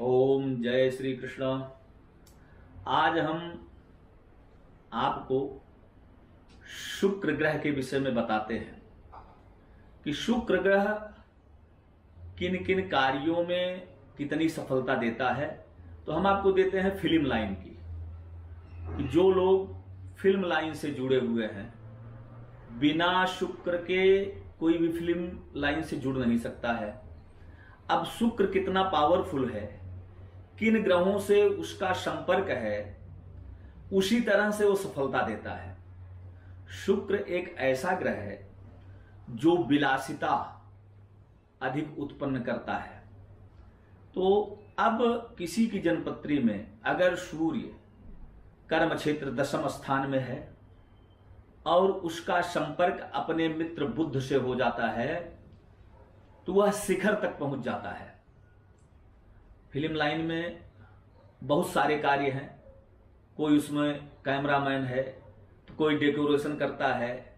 ओम जय श्री कृष्ण। आज हम आपको शुक्र ग्रह के विषय में बताते हैं कि शुक्र ग्रह किन किन कार्यों में कितनी सफलता देता है। तो हम आपको देते हैं फिल्म लाइन की, कि जो लोग फिल्म लाइन से जुड़े हुए हैं, बिना शुक्र के कोई भी फिल्म लाइन से जुड़ नहीं सकता है। अब शुक्र कितना पावरफुल है, किन ग्रहों से उसका संपर्क है, उसी तरह से वो सफलता देता है। शुक्र एक ऐसा ग्रह है जो विलासिता अधिक उत्पन्न करता है। तो अब किसी की जन्मपत्री में अगर सूर्य कर्म क्षेत्र 10वें स्थान में है और उसका संपर्क अपने मित्र बुध से हो जाता है, तो वह शिखर तक पहुंच जाता है। फिल्म लाइन में बहुत सारे कार्य हैं। कोई उसमें कैमरामैन है, तो कोई डेकोरेशन करता है,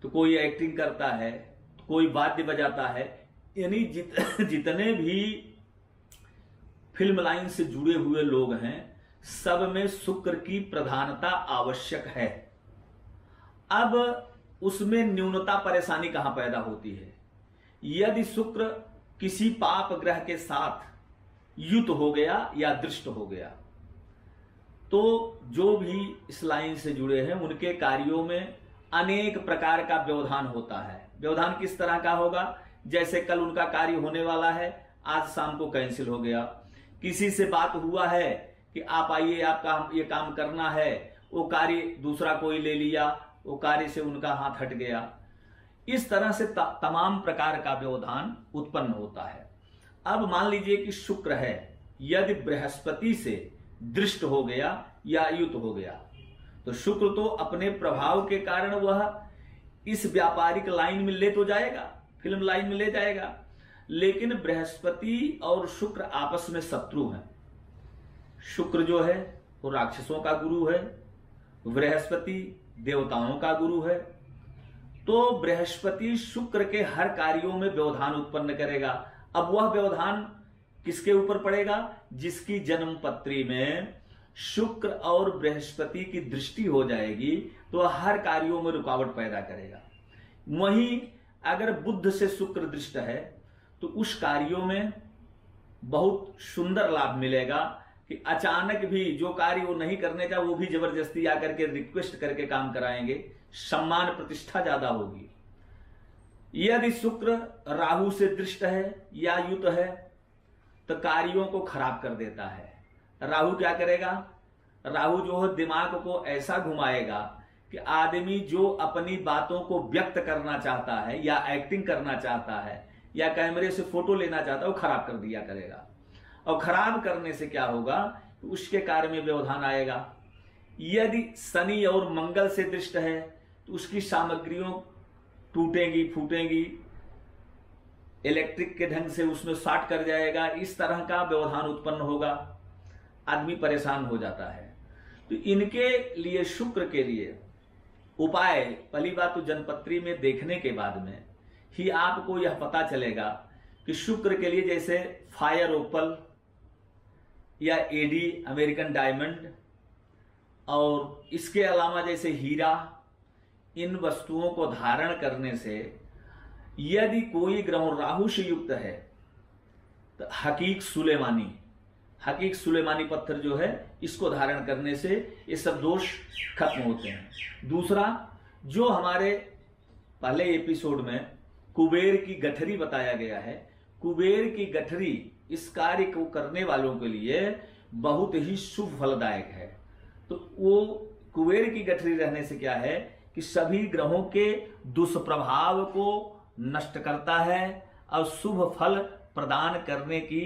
तो कोई एक्टिंग करता है, तो कोई वाद्य बजाता है। यानी जितने भी फिल्म लाइन से जुड़े हुए लोग हैं, सब में शुक्र की प्रधानता आवश्यक है। अब उसमें न्यूनता परेशानी कहां पैदा होती है? यदि शुक्र किसी पाप ग्रह के साथ युत हो गया या दृष्ट हो गया, तो जो भी इस लाइन से जुड़े हैं उनके कार्यों में अनेक प्रकार का व्यवधान होता है। व्यवधान किस तरह का होगा? जैसे कल उनका कार्य होने वाला है, आज शाम को कैंसिल हो गया। किसी से बात हुआ है कि आप आइए, आपका ये काम करना है, वो कार्य दूसरा कोई ले लिया, वो कार्य से उनका हाथ हट गया। इस तरह से तमाम प्रकार का व्यवधान उत्पन्न होता है। अब मान लीजिए कि शुक्र है, यदि बृहस्पति से दृष्ट हो गया या युत हो गया, तो शुक्र तो अपने प्रभाव के कारण वह इस व्यापारिक लाइन में ले तो जाएगा, फिल्म लाइन में ले जाएगा, लेकिन बृहस्पति और शुक्र आपस में शत्रु हैं। शुक्र जो है वो राक्षसों का गुरु है, बृहस्पति देवताओं का गुरु है। तो बृहस्पति शुक्र के हर कार्यों में व्यवधान उत्पन्न करेगा। अब वह व्यवधान किसके ऊपर पड़ेगा? जिसकी जन्मपत्री में शुक्र और बृहस्पति की दृष्टि हो जाएगी, तो वह हर कार्यों में रुकावट पैदा करेगा। वहीं अगर बुध से शुक्र दृष्ट है, तो उस कार्यों में बहुत सुंदर लाभ मिलेगा कि अचानक भी जो कार्य वो नहीं करने का, वो भी जबरदस्ती आकर के रिक्वेस्ट करके काम कराएंगे, सम्मान प्रतिष्ठा ज्यादा होगी। यदि शुक्र राहु से दृष्ट है या युत है, तो कार्यों को खराब कर देता है। राहु क्या करेगा? राहु जो है दिमाग को ऐसा घुमाएगा कि आदमी जो अपनी बातों को व्यक्त करना चाहता है या एक्टिंग करना चाहता है या कैमरे से फोटो लेना चाहता है, वो खराब कर दिया करेगा। और खराब करने से क्या होगा? तो उसके कार्य में व्यवधान आएगा। यदि शनि और मंगल से दृष्ट है, तो उसकी सामग्रियों टूटेंगी, फूटेंगी, इलेक्ट्रिक के ढंग से उसमें शॉर्ट कर जाएगा। इस तरह का व्यवधान उत्पन्न होगा, आदमी परेशान हो जाता है। तो इनके लिए, शुक्र के लिए उपाय, पहली बात तो जन्मपत्री में देखने के बाद में ही आपको यह पता चलेगा कि शुक्र के लिए जैसे फायर ओपल या एडी अमेरिकन डायमंड, और इसके अलावा जैसे हीरा, इन वस्तुओं को धारण करने से यदि कोई ग्रह राहु से युक्त है, तो हकीक सुलेमानी पत्थर जो है, इसको धारण करने से ये सब दोष खत्म होते हैं। दूसरा, जो हमारे पहले एपिसोड में कुबेर की गठरी बताया गया है, कुबेर की गठरी इस कार्य को करने वालों के लिए बहुत ही शुभ फलदायक है। तो वो कुबेर की गठरी रहने से क्या है कि सभी ग्रहों के दुष्प्रभाव को नष्ट करता है और शुभ फल प्रदान करने की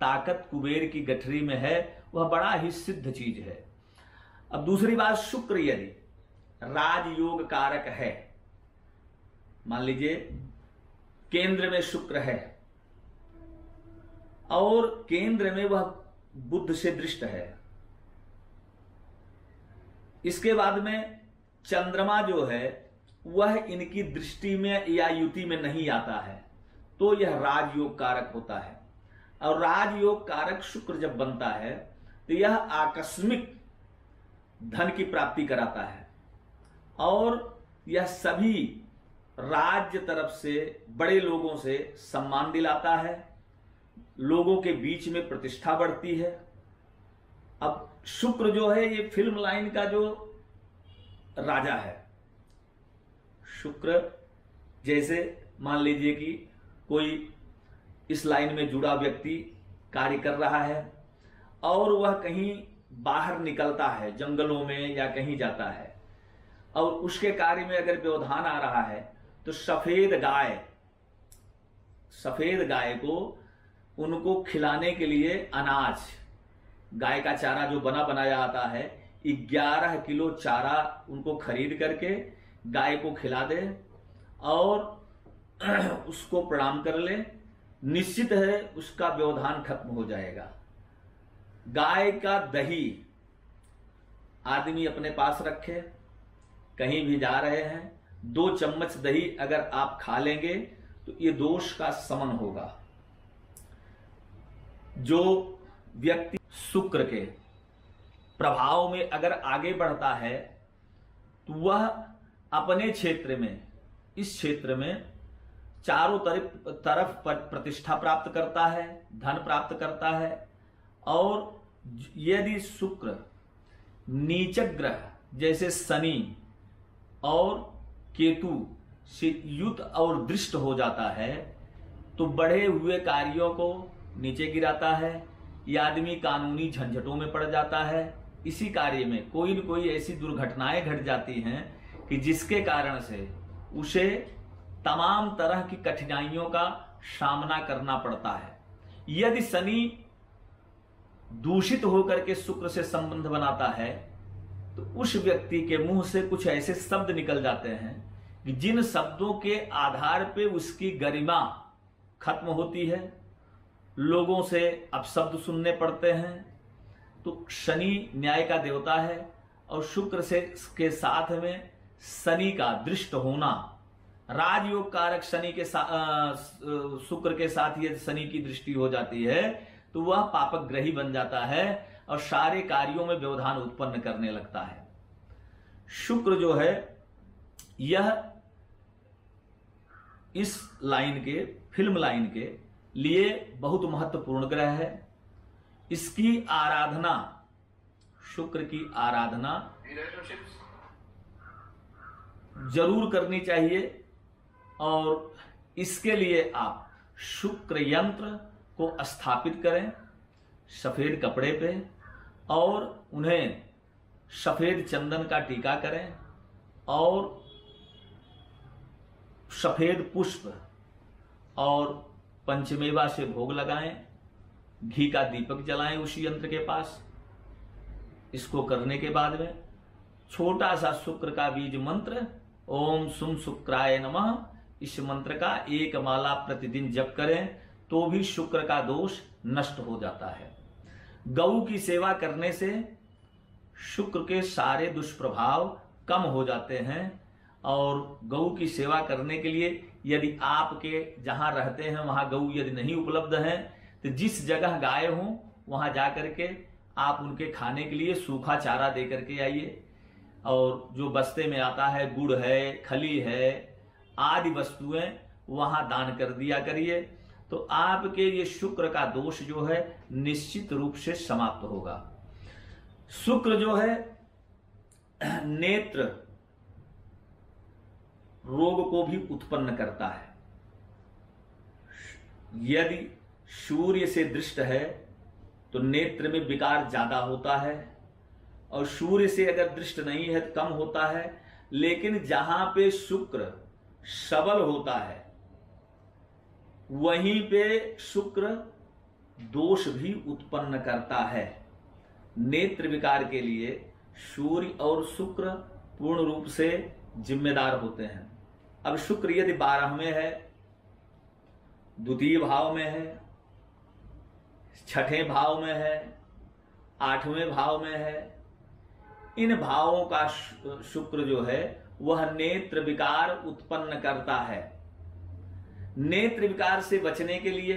ताकत कुबेर की गठरी में है। वह बड़ा ही सिद्ध चीज है। अब दूसरी बात, शुक्र यदि राजयोग कारक है, मान लीजिए केंद्र में शुक्र है और केंद्र में वह बुध से दृष्ट है, इसके बाद में चंद्रमा जो है वह इनकी दृष्टि में या युति में नहीं आता है, तो यह राजयोग कारक होता है। और राजयोग कारक शुक्र जब बनता है तो यह आकस्मिक धन की प्राप्ति कराता है और यह सभी राज्य तरफ से बड़े लोगों से सम्मान दिलाता है, लोगों के बीच में प्रतिष्ठा बढ़ती है। अब शुक्र जो है ये फिल्म लाइन का जो राजा है। शुक्र जैसे मान लीजिए कि कोई इस लाइन में जुड़ा व्यक्ति कार्य कर रहा है और वह कहीं बाहर निकलता है, जंगलों में या कहीं जाता है और उसके कार्य में अगर व्यवधान आ रहा है तो सफेद गाय को उनको खिलाने के लिए अनाज, गाय का चारा जो बना बनाया आता है, 11 किलो चारा उनको खरीद करके गाय को खिला दे और उसको प्रणाम कर ले, निश्चित है उसका व्यवधान खत्म हो जाएगा। गाय का दही आदमी अपने पास रखे, कहीं भी जा रहे हैं 2 चम्मच दही अगर आप खा लेंगे तो ये दोष का शमन होगा। जो व्यक्ति शुक्र के प्रभाव में अगर आगे बढ़ता है तो वह अपने क्षेत्र में, इस क्षेत्र में चारों तरफ प्रतिष्ठा प्राप्त करता है, धन प्राप्त करता है। और यदि शुक्र नीचक ग्रह जैसे शनि और केतु से युत और दृष्ट हो जाता है तो बढ़े हुए कार्यों को नीचे गिराता है, ये आदमी कानूनी झंझटों में पड़ जाता है। इसी कार्य में कोई न कोई ऐसी दुर्घटनाएं घट जाती हैं कि जिसके कारण से उसे तमाम तरह की कठिनाइयों का सामना करना पड़ता है। यदि शनि दूषित होकर के शुक्र से संबंध बनाता है तो उस व्यक्ति के मुंह से कुछ ऐसे शब्द निकल जाते हैं कि जिन शब्दों के आधार पे उसकी गरिमा खत्म होती है, लोगों से अपशब्द सुनने पड़ते हैं। तो शनि न्याय का देवता है और शुक्र से के साथ में शनि का दृष्ट होना, राजयोग कारक शनि के शुक्र के साथ यदि शनि की दृष्टि हो जाती है तो वह पापक ग्रही बन जाता है और सारे कार्यों में व्यवधान उत्पन्न करने लगता है। शुक्र जो है यह इस लाइन के, फिल्म लाइन के लिए बहुत महत्वपूर्ण ग्रह है। इसकी आराधना, शुक्र की आराधना जरूर करनी चाहिए और इसके लिए आप शुक्र यंत्र को स्थापित करें सफेद कपड़े पे और उन्हें सफेद चंदन का टीका करें और सफेद पुष्प और पंचमेवा से भोग लगाएं, घी का दीपक जलाएं उस यंत्र के पास। इसको करने के बाद में छोटा सा शुक्र का बीज मंत्र ओम सुम शुक्राय नमः, इस मंत्र का 1 माला प्रतिदिन जप करें तो भी शुक्र का दोष नष्ट हो जाता है। गौ की सेवा करने से शुक्र के सारे दुष्प्रभाव कम हो जाते हैं और गौ की सेवा करने के लिए यदि आपके जहां रहते हैं वहां गौ यदि नहीं उपलब्ध है तो जिस जगह गाय हो वहां जाकर के आप उनके खाने के लिए सूखा चारा दे करके आइए और जो बस्ते में आता है गुड़ है, खली है आदि वस्तुएं वहां दान कर दिया करिए तो आपके ये शुक्र का दोष जो है निश्चित रूप से समाप्त होगा। शुक्र जो है नेत्र रोग को भी उत्पन्न करता है। यदि सूर्य से दृष्ट है तो नेत्र में विकार ज्यादा होता है और सूर्य से अगर दृष्ट नहीं है तो कम होता है। लेकिन जहां पे शुक्र सबल होता है वहीं पे शुक्र दोष भी उत्पन्न करता है। नेत्र विकार के लिए सूर्य और शुक्र पूर्ण रूप से जिम्मेदार होते हैं। अब शुक्र यदि 12वें है, द्वितीय भाव में है, 6ठे भाव में है, 8वें भाव में है, इन भावों का शुक्र जो है वह नेत्र विकार उत्पन्न करता है। नेत्र विकार से बचने के लिए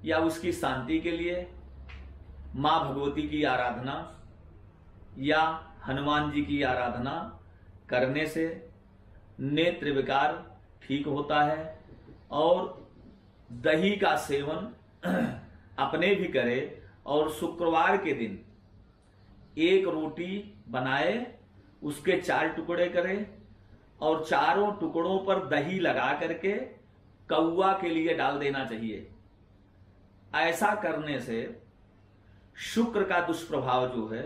या उसकी शांति के लिए माँ भगवती की आराधना या हनुमान जी की आराधना करने से नेत्र विकार ठीक होता है। और दही का सेवन अपने भी करे और शुक्रवार के दिन एक रोटी बनाए, उसके 4 टुकड़े करे और चारों टुकड़ों पर दही लगा करके कौवा के लिए डाल देना चाहिए। ऐसा करने से शुक्र का दुष्प्रभाव जो है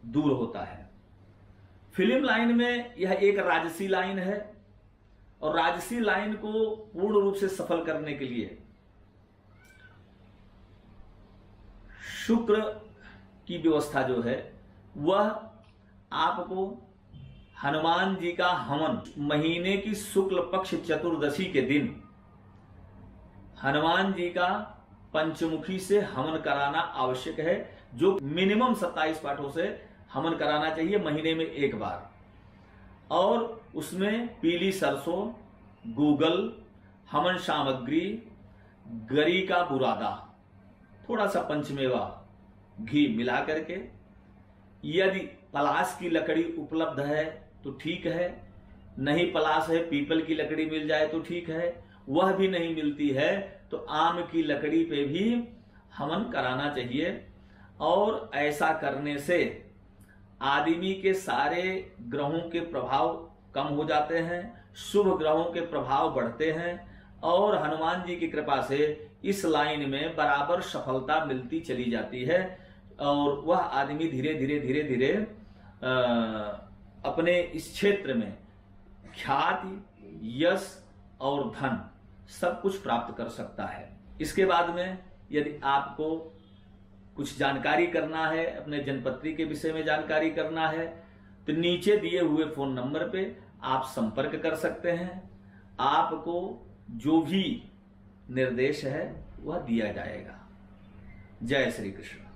दूर होता है। फिल्म लाइन में यह एक राजसी लाइन है और राजसी लाइन को पूर्ण रूप से सफल करने के लिए शुक्र की व्यवस्था जो है वह आपको हनुमान जी का हवन महीने की शुक्ल पक्ष चतुर्दशी के दिन हनुमान जी का पंचमुखी से हवन कराना आवश्यक है, जो मिनिमम 27 पाठों से हवन कराना चाहिए महीने में एक बार। और उसमें पीली सरसों, गूगल, हवन सामग्री, गरी का बुरादा, थोड़ा सा पंचमेवा घी मिला करके, यदि पलाश की लकड़ी उपलब्ध है तो ठीक है, नहीं पलाश है पीपल की लकड़ी मिल जाए तो ठीक है, वह भी नहीं मिलती है तो आम की लकड़ी पे भी हवन कराना चाहिए। और ऐसा करने से आदमी के सारे ग्रहों के प्रभाव कम हो जाते हैं, शुभ ग्रहों के प्रभाव बढ़ते हैं और हनुमान जी की कृपा से इस लाइन में बराबर सफलता मिलती चली जाती है और वह आदमी धीरे धीरे धीरे धीरे अपने इस क्षेत्र में ख्याति, यश और धन सब कुछ प्राप्त कर सकता है। इसके बाद में यदि आपको कुछ जानकारी करना है, अपने जनपत्री के विषय में जानकारी करना है, तो नीचे दिए हुए फोन नंबर पे आप संपर्क कर सकते हैं। आपको जो भी निर्देश है वह दिया जाएगा। जय श्री कृष्ण।